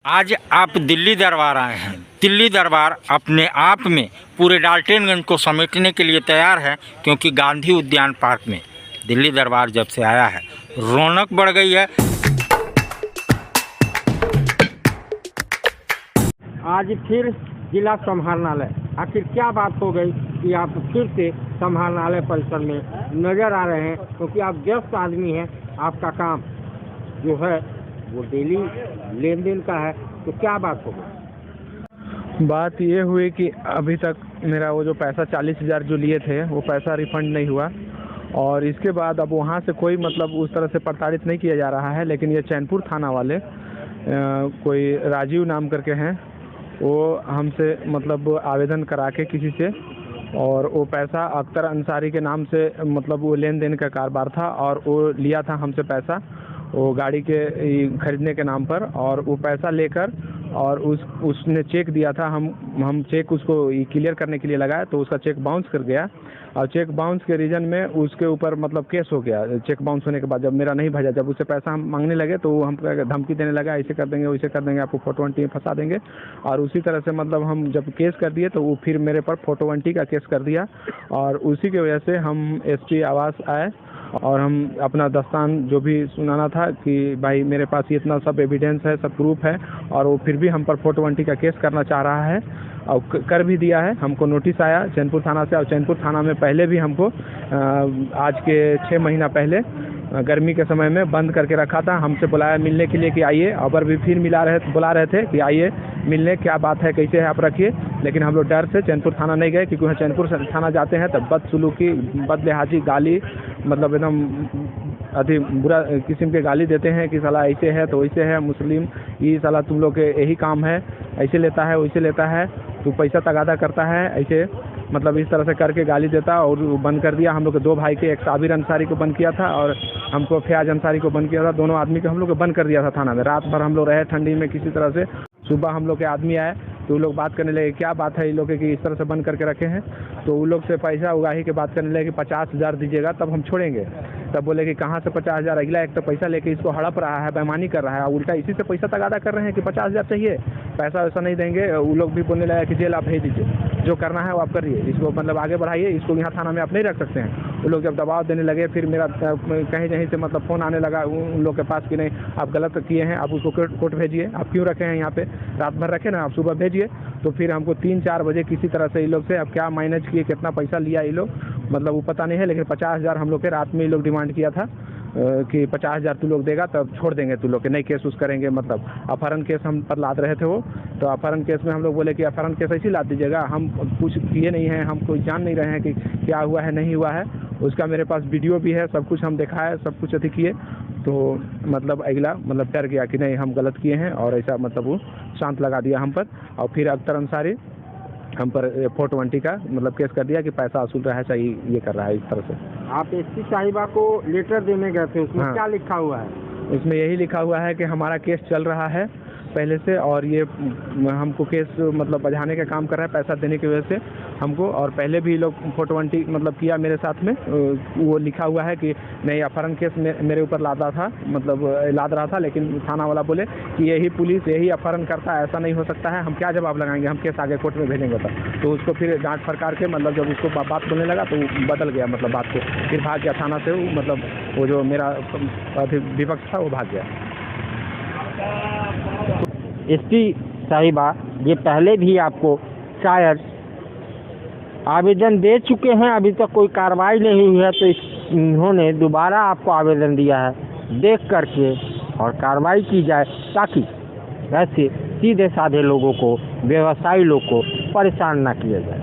आज आप दिल्ली दरबार आए हैं। दिल्ली दरबार अपने आप में पूरे डाल्टनगंज को समेटने के लिए तैयार है, क्योंकि गांधी उद्यान पार्क में दिल्ली दरबार जब से आया है रौनक बढ़ गई है। आज फिर जिला समाहरणालय, आखिर क्या बात हो गई कि आप फिर से समाहरणालय परिसर में नज़र आ रहे हैं? क्योंकि आप व्यस्त आदमी हैं, आपका काम जो है वो डेली लेन देन का है, तो क्या बात हो गई? बात ये हुई कि अभी तक मेरा वो जो पैसा 40,000 जो लिए थे वो पैसा रिफ़ंड नहीं हुआ, और इसके बाद अब वहाँ से कोई मतलब उस तरह से प्रताड़ित नहीं किया जा रहा है। लेकिन ये चैनपुर थाना वाले कोई राजीव नाम करके हैं, वो हमसे मतलब आवेदन करा के किसी से, और वो पैसा अख्तर अंसारी के नाम से मतलब वो लेन देन का कारोबार था, और वो लिया था हमसे पैसा वो गाड़ी के खरीदने के नाम पर, और वो पैसा लेकर और उसने चेक दिया था। हम चेक उसको क्लियर करने के लिए लगाया, तो उसका चेक बाउंस कर गया, और चेक बाउंस के रीजन में उसके ऊपर मतलब केस हो गया। चेक बाउंस होने के बाद जब मेरा नहीं भेजा, जब उससे पैसा हम मांगने लगे तो वो हम धमकी देने लगा, ऐसे कर देंगे वैसे कर देंगे, आपको 420 में फंसा देंगे। और उसी तरह से मतलब हम जब केस कर दिए तो वो फिर मेरे पर 420 का केस कर दिया, और उसी की वजह से हम एसपी आवास आए और हम अपना दस्तान जो भी सुनाना था कि भाई मेरे पास इतना सब एविडेंस है, सब प्रूफ है, और वो फिर भी हम पर 420 का केस करना चाह रहा है, और कर भी दिया है। हमको नोटिस आया चैनपुर थाना से, और चैनपुर थाना में पहले भी हमको आज के 6 महीना पहले गर्मी के समय में बंद करके रखा था। हमसे बुलाया मिलने के लिए कि आइए, और भी फिर बुला रहे थे कि आइए मिलने, क्या बात है, कैसे है, आप रखिए। लेकिन हम लोग डर से चैनपुर थाना नहीं गए, क्योंकि वहाँ चैनपुर थाना जाते हैं तब बदसलूकी, बदलिहाजी, गाली, मतलब एकदम अति बुरा किस्म के गाली देते हैं कि साला ऐसे है तो वैसे है, मुस्लिम, ये साला तुम लोग के यही काम है, ऐसे लेता है वैसे लेता है, तू पैसा तगादा करता है, ऐसे मतलब इस तरह से करके गाली देता। और बंद कर दिया हम लोग के 2 भाई के, एक साबिर अंसारी को बंद किया था और हमको फयाज अंसारी को बंद किया था। दोनों आदमी को हम लोग को बंद कर दिया था थाना में। रात भर हम लोग रहे ठंडी में किसी तरह से। सुबह हम लोग के आदमी आए तो वो लोग बात करने लगे, क्या बात है ये लोग कि इस तरह से बंद करके रखे हैं। तो वो लोग से पैसा उगाही के बात करने लगे कि 50,000 दीजिएगा तब हम छोड़ेंगे। तब बोले कि कहाँ से 50,000, अगला एक तो पैसा लेके इसको हड़प रहा है, बेईमानी कर रहा है, उल्टा इसी से पैसा तगादा कर रहे हैं कि 50,000 चाहिए, पैसा वैसा नहीं देंगे। वो लोग भी बोलने लगा कि जेल आप भेज दीजिए, जो करना है वो आप करिए, इसको मतलब आगे बढ़ाइए, इसको यहाँ थाना में आप नहीं रख सकते हैं। वो लोग जब दबाव देने लगे, फिर मेरा कहीं कहीं से मतलब फ़ोन आने लगा उन लोग के पास कि नहीं आप गलत किए हैं, आप उसको कोर्ट भेजिए, आप क्यों रखे हैं यहाँ पे, रात भर रखे ना, आप सुबह भेजिए। तो फिर हमको 3-4 बजे किसी तरह से ये लोग से, अब क्या मैनेज किए, कितना पैसा लिया ये लोग मतलब वो पता नहीं है, लेकिन 50,000 हम लोग के रात में ये लोग डिमांड किया था कि 50,000 तू लोग देगा तब छोड़ देंगे तू लोग के, नहीं केस उस करेंगे। मतलब अपहरण केस हम पर लाद रहे थे वो, तो अपहरण केस में हम लोग बोले कि अपहरण केस ऐसे ही लाद दीजिएगा, हम कुछ किए नहीं हैं, हम कोई जान नहीं रहे हैं कि क्या हुआ है नहीं हुआ है। उसका मेरे पास वीडियो भी है, सब कुछ हम दिखाए, सब कुछ अथी किए। तो मतलब अगला मतलब डर गया कि नहीं हम गलत किए हैं, और ऐसा मतलब वो शांत लगा दिया हम पर। और फिर अख्तर अंसारी हम पर 420 का मतलब केस कर दिया कि पैसा वसूल रहा है, चाहिए ये कर रहा है इस तरह से। आप एसपी साहिबा को लेटर देने गए थे, उसमें क्या लिखा हुआ है? इसमें यही लिखा हुआ है कि हमारा केस चल रहा है पहले से, और ये हमको केस मतलब बझाने का काम कर रहा है पैसा देने की वजह से हमको, और पहले भी लोग 420 मतलब किया मेरे साथ में। वो लिखा हुआ है कि नहीं अपहरण केस मेरे ऊपर लादा था, मतलब लाद रहा था, लेकिन थाना वाला बोले कि यही पुलिस यही अपहरण करता है, ऐसा नहीं हो सकता है, हम क्या जवाब लगाएंगे, हम केस आगे कोर्ट में भेजेंगे। तो उसको फिर डांट फटकार के मतलब जब उसको बात बोलने लगा तो बदल गया मतलब बात को, फिर भाग गया थाना से। मतलब वो जो मेरा विपक्ष था वो भाग गया। एसपी साहिबा ये पहले भी आपको शायद आवेदन दे चुके हैं, अभी तक कोई कार्रवाई नहीं हुई है, तो इन्होंने दोबारा आपको आवेदन दिया है देख करके और कार्रवाई की जाए, ताकि ऐसे सीधे साधे लोगों को, व्यवसायी लोग को परेशान ना किया जाए।